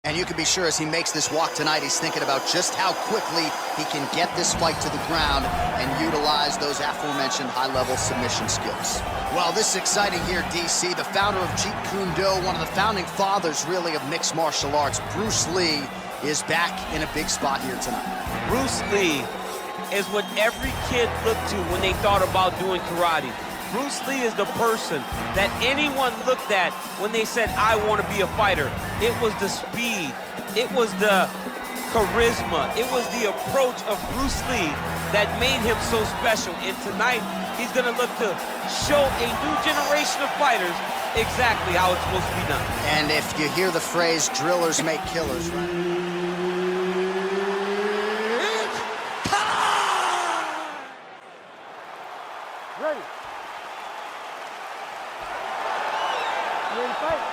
And you can be sure as he makes this walk tonight, he's thinking about just how quickly he can get this fight to the ground and utilize those aforementioned high-level submission skills. Well, this is exciting here, DC. The founder of Jeet Kune Do, one of the founding fathers, really, of mixed martial arts, Bruce Lee, is back in a big spot here tonight. Bruce Lee is what every kid looked to when they thought about doing karate. Bruce Lee is the person that anyone looked at when they said, I want to be a fighter. It was the speed, it was the charisma, it was the approach of Bruce Lee that made him so special. And tonight, he's going to look to show a new generation of fighters exactly how it's supposed to be done. And if you hear the phrase, drillers make killers, right? Ready. Ready to fight?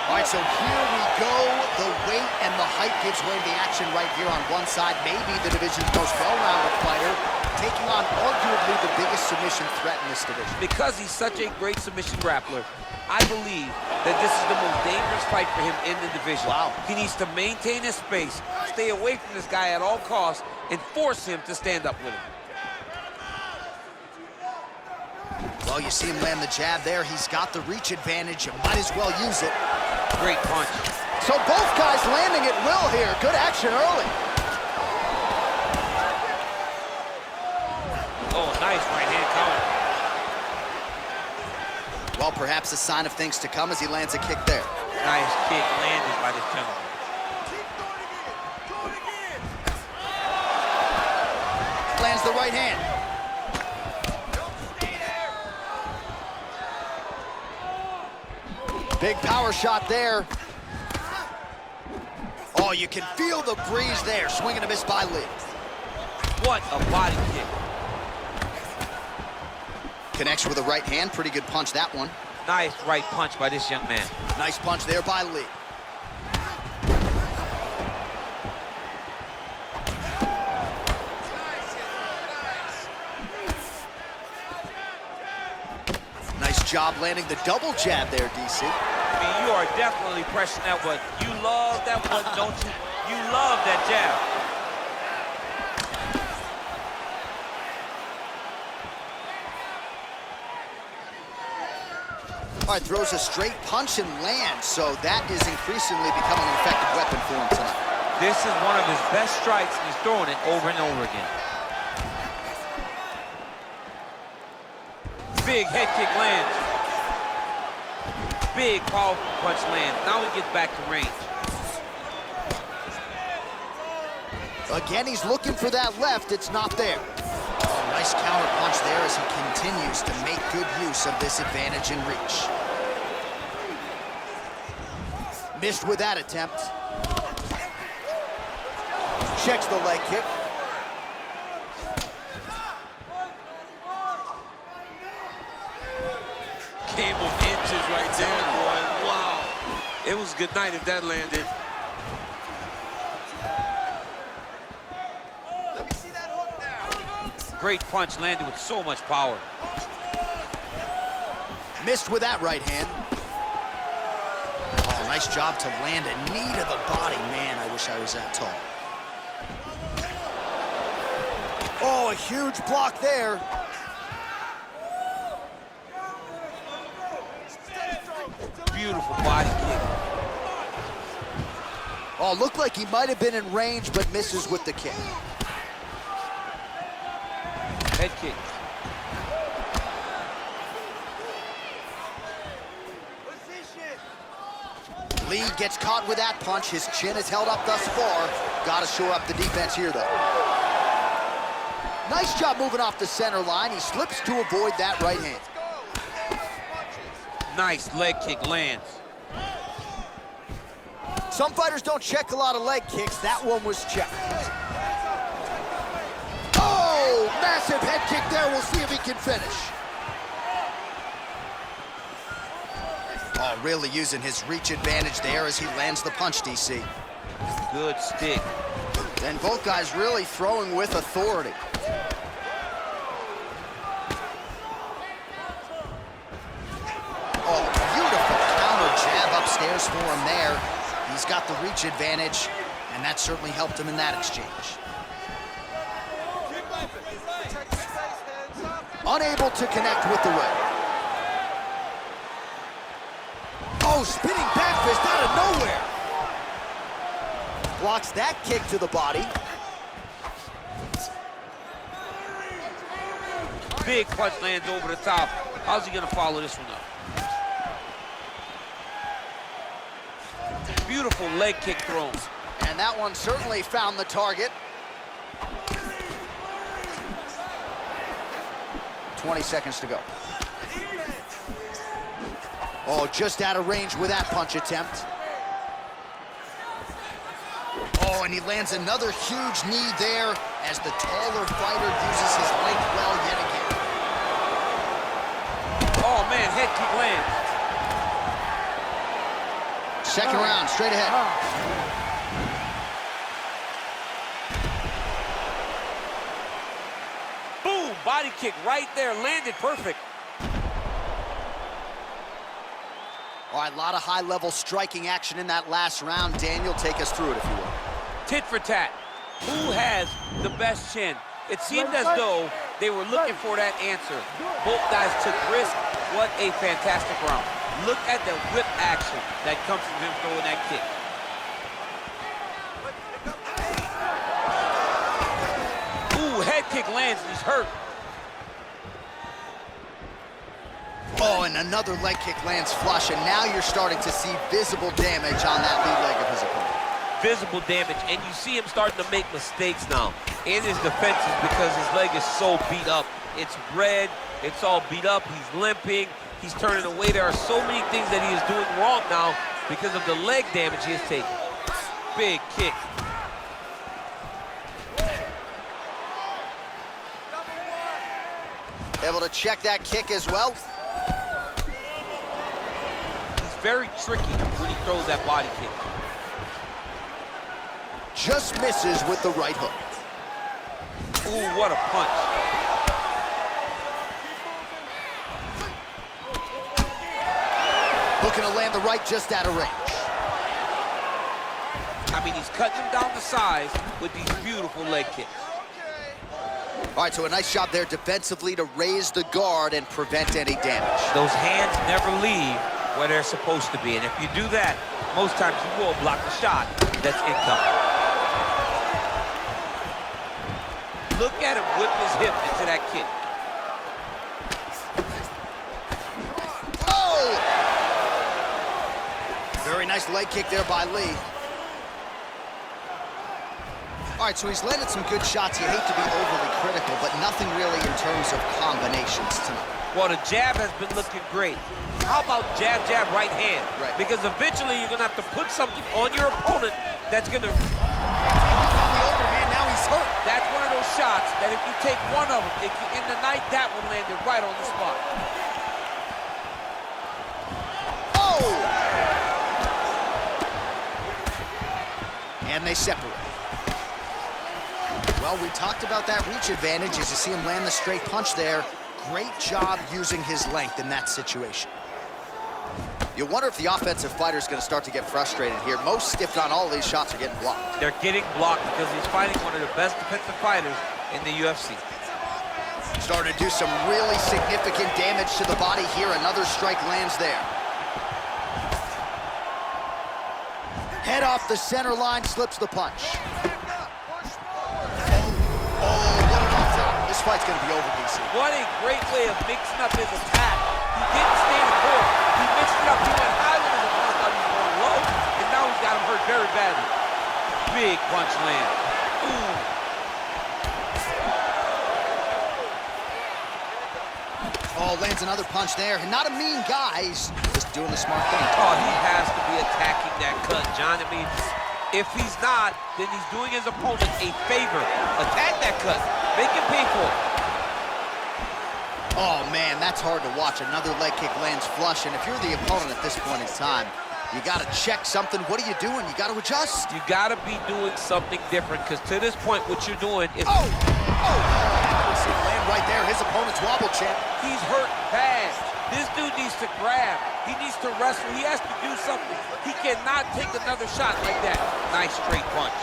All right, so here we go. The weight and the height gives way to the action right here on one side. Maybe the division's most well-rounded fighter, taking on arguably the biggest submission threat in this division. Because he's such a great submission grappler, I believe that this is the most dangerous fight for him in the division. Wow. He needs to maintain his space, stay away from this guy at all costs, and force him to stand up with him. Well, you see him land the jab there. He's got the reach advantage. You might as well use it. Great punch. So both guys landing at will here. Good action early. Oh, nice right hand counter. Well, perhaps a sign of things to come as he lands a kick there. Nice kick landed by this gentleman. Lands the right hand. Big power shot there. Oh, you can feel the breeze there. Swing and a miss by Lee. What a body kick. Connects with a right hand. Pretty good punch, that one. Nice right punch by this young man. Nice punch there by Lee. Nice job landing the double jab there, DC. I mean, you are definitely pressing that one. You love that one, don't you? You love that jab. All right, throws a straight punch and lands, so that is increasingly becoming an effective weapon for him tonight. This is one of his best strikes, and he's throwing it over and over again. Big head kick lands. Big, powerful punch lands. Now he gets back to range. Again, he's looking for that left. It's not there. Oh, nice counter punch there as he continues to make good use of this advantage in reach. Missed with that attempt. Checks the leg kick. Game of inches right there, boy. Wow. It was a good night if that landed. Let me see that hook now. Great punch landed with so much power. Missed with that right hand. Oh, nice job to land a knee to the body. Man, I wish I was that tall. Oh, a huge block there. Beautiful body kick. Oh, looked like he might have been in range, but misses with the kick. Head kick. Lee gets caught with that punch. His chin is held up thus far. Got to shore up the defense here, though. Nice job moving off the center line. He slips to avoid that right hand. Nice leg kick lands. Some fighters don't check a lot of leg kicks. That one was checked. Oh, massive head kick there. We'll see if he can finish. Oh, really using his reach advantage there as he lands the punch, DC. Good stick. And both guys really throwing with authority. Oh, beautiful counter worse for him there. He's got the reach advantage, and that certainly helped him in that exchange. Unable to connect with the right. Oh, spinning back fist out of nowhere. Blocks that kick to the body. Big punch lands over the top. How's he gonna follow this one up? Beautiful leg kick thrown. And that one certainly found the target. 20 seconds to go. Oh, just out of range with that punch attempt. Oh, and he lands another huge knee there as the taller fighter uses his length well yet again. Oh, man, head kick lands. Second round, straight ahead. Boom, body kick right there, landed perfect. All right, a lot of high-level striking action in that last round. Daniel, take us through it, if you will. Tit for tat. Who has the best chin? It seemed as though they were looking for that answer. Both guys took risk. What a fantastic round. Look at the whip action that comes from him throwing that kick. Ooh, head kick lands and he's hurt. Oh, and another leg kick lands flush, and now you're starting to see visible damage on that lead leg of his opponent. Visible damage, and you see him starting to make mistakes now in his defenses because his leg is so beat up. It's red, it's all beat up, he's limping, he's turning away. There are so many things that he is doing wrong now because of the leg damage he has taken. Big kick. Able to check that kick as well. He's very tricky when he throws that body kick. Just misses with the right hook. Ooh, what a punch. Looking to land the right just out of range. I mean, he's cutting him down to size with these beautiful leg kicks. All right, so a nice job there defensively to raise the guard and prevent any damage. Those hands never leave where they're supposed to be, and if you do that, most times you will block the shot that's incoming. Look at him whip his hip into that kick. Oh! Very nice leg kick there by Lee. All right, so he's landed some good shots. You hate to be overly critical, but nothing really in terms of combinations tonight. Well, the jab has been looking great. How about jab, jab, right hand? Right. Because eventually you're gonna have to put something on your opponent that's gonna... On the overhand, now he's hurt. That's one of those shots that if you take one of them, in the night, that one landed right on the spot. Oh! And they separate. Well, we talked about that reach advantage as you see him land the straight punch there. Great job using his length in that situation. You wonder if the offensive fighter is going to start to get frustrated here. Most, if not all of these shots are getting blocked. They're getting blocked because he's fighting one of the best defensive fighters in the UFC. Starting to do some really significant damage to the body here. Another strike lands there. Head off the center line, slips the punch. Oh, what an offense. This fight's going to be over, DC. What a great way of mixing up his attack. He didn't stay the course. He mixed it up. He went high with his opponent, thought he was going low, and now he's got him hurt very badly. Big punch land. Ooh. Oh, lands another punch there. Not a mean guy. He's just doing the smart thing. Oh, he has to be attacking that cut, John. I mean, if he's not, then he's doing his opponent a favor. Attack that cut. Make him pay for it. Oh, man, that's hard to watch. Another leg kick lands flush, and if you're the opponent at this point in time, you got to check something. What are you doing? You got to adjust. You got to be doing something different, because to this point, what you're doing is... Oh! Oh! See him land right there. His opponent's wobble champ. He's hurt bad. This dude needs to grab. He needs to wrestle. He has to do something. He cannot take another shot like that. Nice straight punch.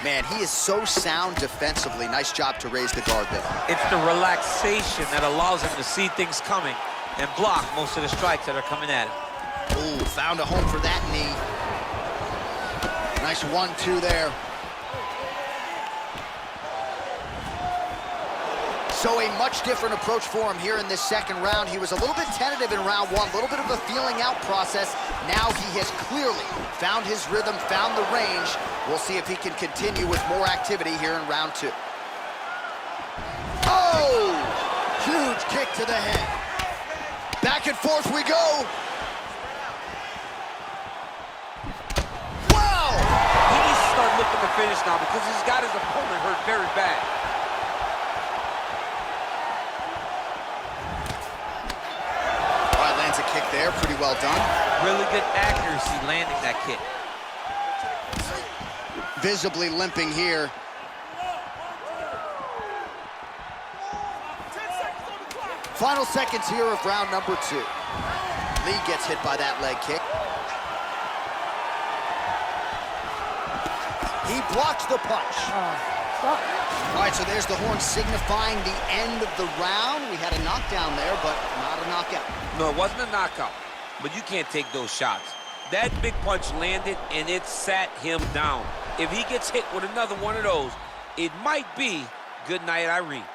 Man, he is so sound defensively. Nice job to raise the guard there. It's the relaxation that allows him to see things coming and block most of the strikes that are coming at him. Ooh, found a home for that knee. Nice 1-2 there. So a much different approach for him here in this second round. He was a little bit tentative in round one, a little bit of a feeling out process. Now he has clearly found his rhythm, found the range. We'll see if he can continue with more activity here in round two. Oh! Huge kick to the head. Back and forth we go. Wow! He needs to start looking to finish now because he's got his opponent hurt very bad. All right, lands a kick there, pretty well done. Really good accuracy landing that kick. Visibly limping here. Final seconds here of round number two. Lee gets hit by that leg kick. He blocks the punch. All right, so there's the horn signifying the end of the round. We had a knockdown there, but not a knockout. No, it wasn't a knockout, but you can't take those shots. That big punch landed, and it sat him down. If he gets hit with another one of those, it might be good night, Irene.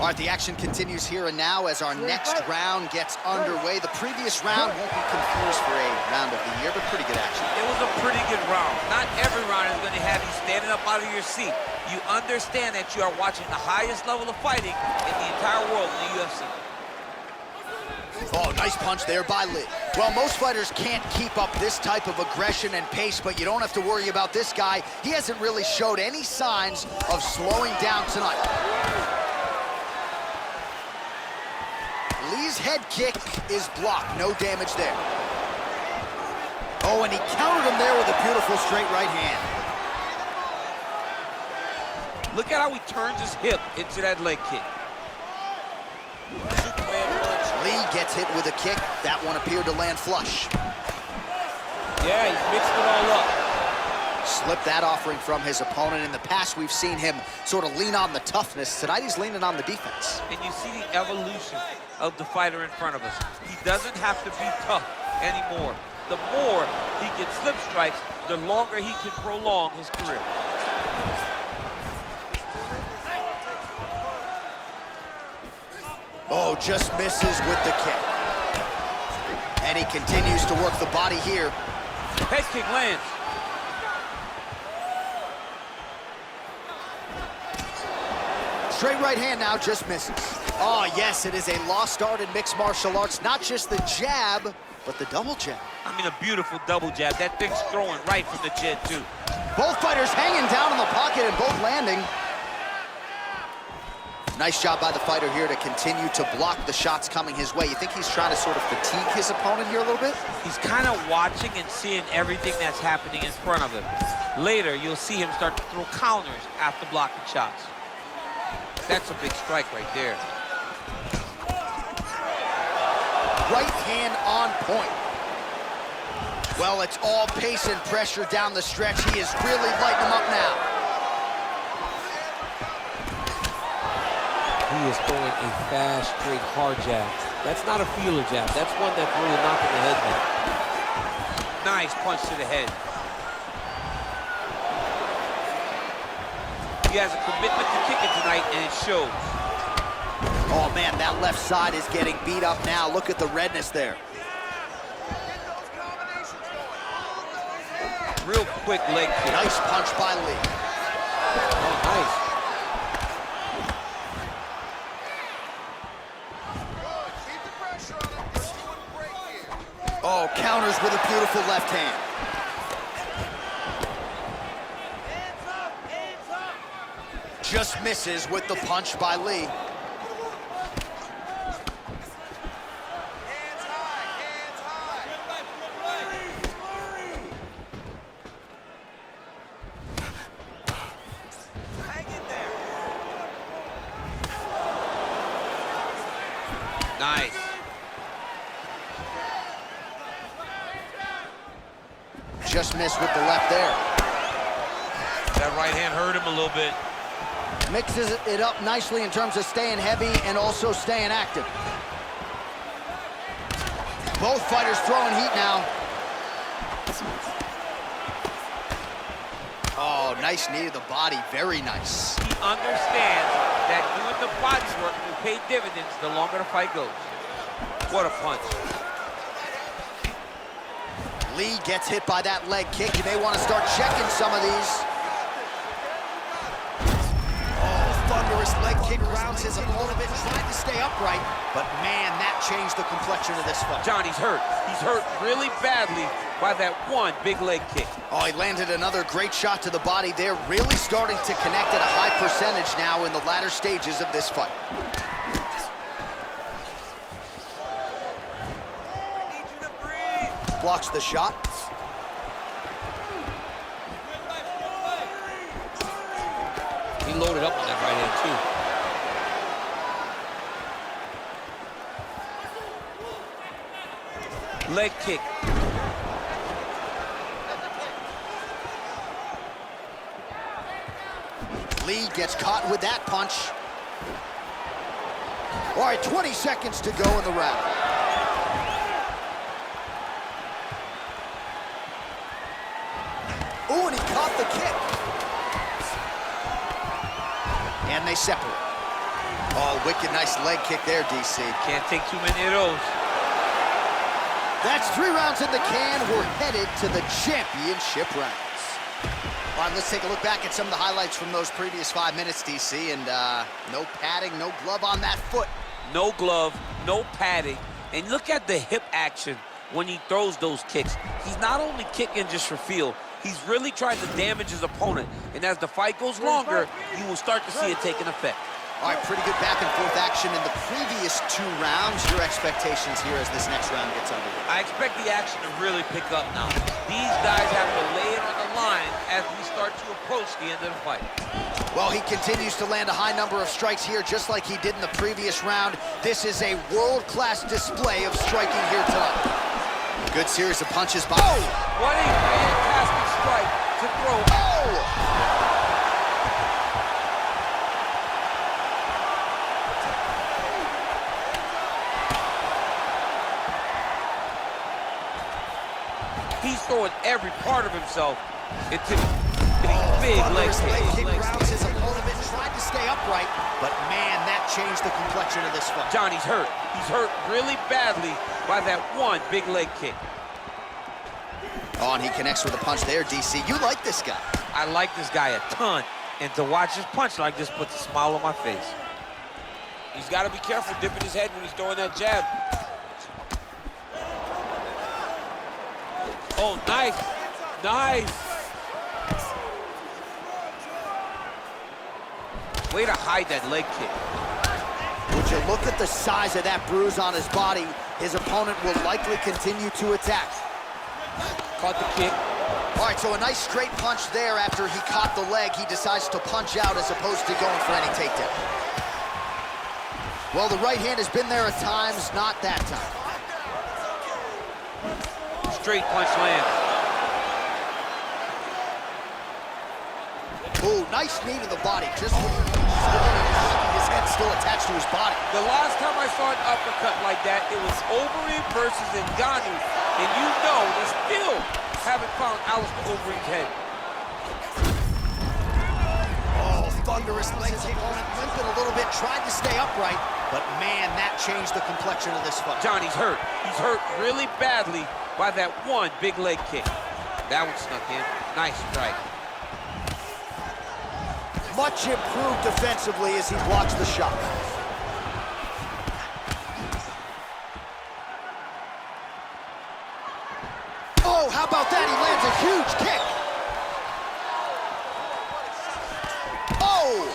All right, the action continues here and now as our next round gets underway. The previous round won't be confused for a round of the year, but pretty good action. It was a pretty good round. Not every round is going to have you standing up out of your seat. You understand that you are watching the highest level of fighting in the entire world in the UFC. Oh, nice punch there by Lee. Well, most fighters can't keep up this type of aggression and pace, but you don't have to worry about this guy. He hasn't really showed any signs of slowing down tonight. Lee's head kick is blocked. No damage there. Oh, and he countered him there with a beautiful straight right hand. Look at how he turns his hip into that leg kick. Lee gets hit with a kick. That one appeared to land flush. Yeah, he's mixed it all up. Slipped that offering from his opponent. In the past, we've seen him sort of lean on the toughness. Tonight, he's leaning on the defense. And you see the evolution of the fighter in front of us. He doesn't have to be tough anymore. The more he can slip strikes, the longer he can prolong his career. Oh, just misses with the kick. And he continues to work the body here. Head kick lands. Straight right hand now, just misses. Oh, yes, it is a lost art in mixed martial arts. Not just the jab, but the double jab. I mean, a beautiful double jab. That thing's throwing right from the chin, too. Both fighters hanging down in the pocket and both landing. Nice job by the fighter here to continue to block the shots coming his way. You think he's trying to sort of fatigue his opponent here a little bit? He's kind of watching and seeing everything that's happening in front of him. Later, you'll see him start to throw counters after blocking shots. That's a big strike right there. Right hand on point. Well, it's all pace and pressure down the stretch. He is really lighting him up now. He is throwing a fast, straight, hard jab. That's not a feeler jab. That's one that's really knocking the head back. Nice punch to the head. He has a commitment to kicking tonight, and it shows. Oh, man, that left side is getting beat up now. Look at the redness there. Real quick leg kick. Nice punch by Lee. Oh, nice. Oh, counters with a beautiful left hand. Just misses with the punch by Lee. just missed with the left there. That right hand hurt him a little bit. Mixes it up nicely in terms of staying heavy and also staying active. Both fighters throwing heat now. Oh, nice knee to the body, very nice. He understands that doing the body work will pay dividends the longer the fight goes. What a punch. Lee gets hit by that leg kick. You may want to start checking some of these. Oh, thunderous leg kick grounds his opponent. Tried to stay upright, but man, that changed the complexion of this fight. Johnny's hurt. He's hurt really badly by that one big leg kick. Oh, he landed another great shot to the body there. Really starting to connect at a high percentage now in the latter stages of this fight. Blocks the shot. He loaded up on that right hand, too. Leg kick. Lee gets caught with that punch. All right, 20 seconds to go in the round. Ooh, and he caught the kick. And they separate. Oh, wicked nice leg kick there, DC. Can't take too many of those. That's 3 rounds in the can. We're headed to the championship rounds. All right, let's take a look back at some of the highlights from those previous 5 minutes, DC. And no padding, no glove on that foot. No glove, no padding. And look at the hip action when he throws those kicks. He's not only kicking just for feel, he's really trying to damage his opponent. And as the fight goes longer, you will start to see it taking effect. All right, pretty good back and forth action in the previous 2 rounds. Your expectations here as this next round gets underway? I expect the action to really pick up now. These guys have to lay it on the line as we start to approach the end of the fight. Well, he continues to land a high number of strikes here, just like he did in the previous round. This is a world-class display of striking here tonight. Good series of punches by... Oh! What a fantastic strike to throw. Oh! He's throwing every part of himself into the big leg kick. Grounds his opponent. Tried to stay upright, but man, that changed the complexion of this fight. Johnny's hurt. He's hurt really badly by that one big leg kick. Oh, and he connects with a punch there, DC. You like this guy. I like this guy a ton, and to watch his punch like this puts a smile on my face. He's got to be careful dipping his head when he's throwing that jab. Oh, nice. Nice. Way to hide that leg kick. Would you look at the size of that bruise on his body? His opponent will likely continue to attack. Caught the kick. All right, so a nice straight punch there. After he caught the leg, he decides to punch out as opposed to going for any takedown. Well, the right hand has been there at times, not that time. Straight punch lands. Ooh, nice knee to the body. Just his head still attached to his body. The last time I saw an uppercut like that, it was Overeem versus Ngannou. And you know they still haven't found Alistair Overeem's head. Oh, thunderous leg kick. Opponent limping a little bit, tried to stay upright, but man, that changed the complexion of this fight. Johnny's hurt. He's hurt really badly by that one big leg kick. That one snuck in. Nice strike. Much improved defensively as he blocks the shot. Oh, how about that? He lands a huge kick. Oh!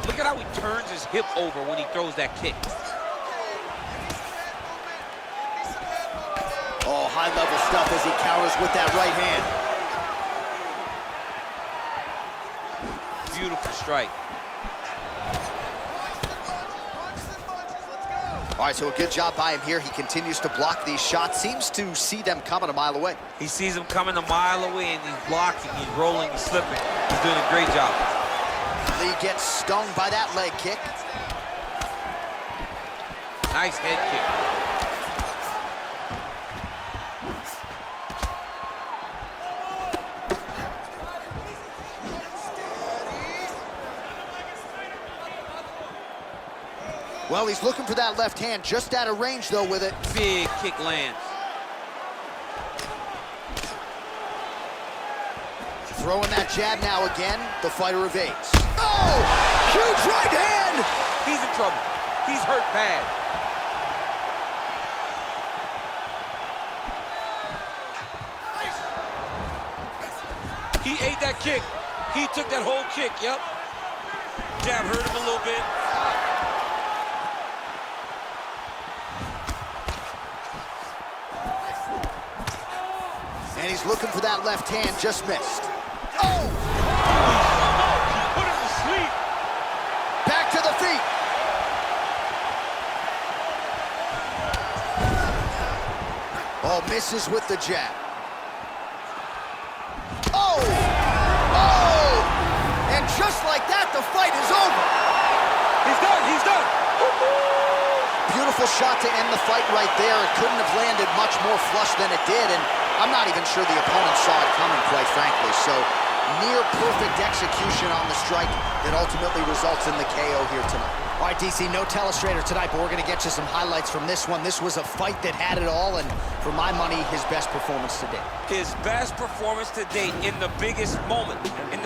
Look at how he turns his hip over when he throws that kick. Oh, high-level stuff as he counters with that right hand. beautiful strike. All right, so a good job by him here. He continues to block these shots. Seems to see them coming a mile away. He sees them coming a mile away, and he's blocking, he's rolling, he's slipping. He's doing a great job. Lee gets stung by that leg kick. Nice head kick. Well, he's looking for that left hand, just out of range, though, with it. Big kick lands. Throwing that jab now again. The fighter evades. Oh! Huge right hand! He's in trouble. He's hurt bad. He ate that kick. He took that whole kick, yep. Jab hurt him a little bit. And he's looking for that left hand, just missed. Oh! Put him to sleep. Back to the feet. Oh, misses with the jab. Oh! Oh! And just like that, the fight is over. He's done, he's done. Beautiful shot to end the fight right there. It couldn't have landed much more flush than it did, and I'm not even sure the opponent saw it coming, quite frankly. So, near perfect execution on the strike that ultimately results in the KO here tonight. All right, DC, no telestrator tonight, but we're going to get you some highlights from this one. This was a fight that had it all, and for my money, his best performance to date. His best performance to date in the biggest moment. In the